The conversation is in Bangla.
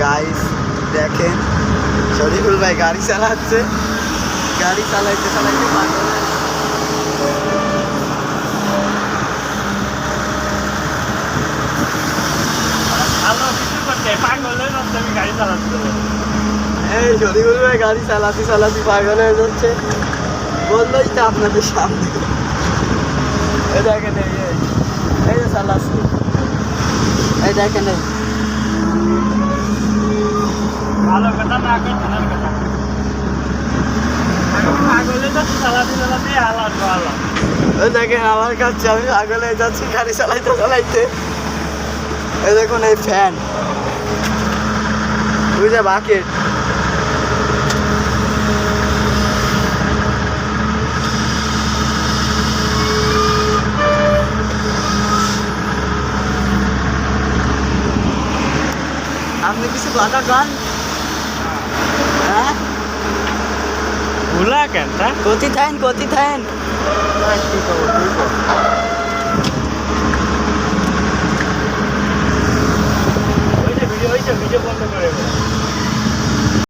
গাইস দেখেন শরীফুল ভাই গাড়ি চালাচ্ছে, গাড়ি চালাইতে চালাইতে পাগল হয়ে এই শরীফুল ভাই গাড়ি চালাতে চালাতে পাগল হয়ে যাচ্ছে। বললোই তো আপনাদের সামনে এই দেখেন, এই যে চালাচ্ছি, এই দেখেন ভালো কথা না করছেন কথা পাগলে যাচ্ছে চালাতে চালাতে আলাদা ওই দেখেন আমার কাছে আমি পাগল হয়ে যাচ্ছি গাড়ি চালাইতে চালাইতে। এই দেখুন এই ফ্যান, ওই যে বাকেট, আপনি কিছু কথা কন। হ্যাঁ ভুলা কেন তা কতি থাকেন কতি থাকেন ওই যে ভিডিও বন্ধ করে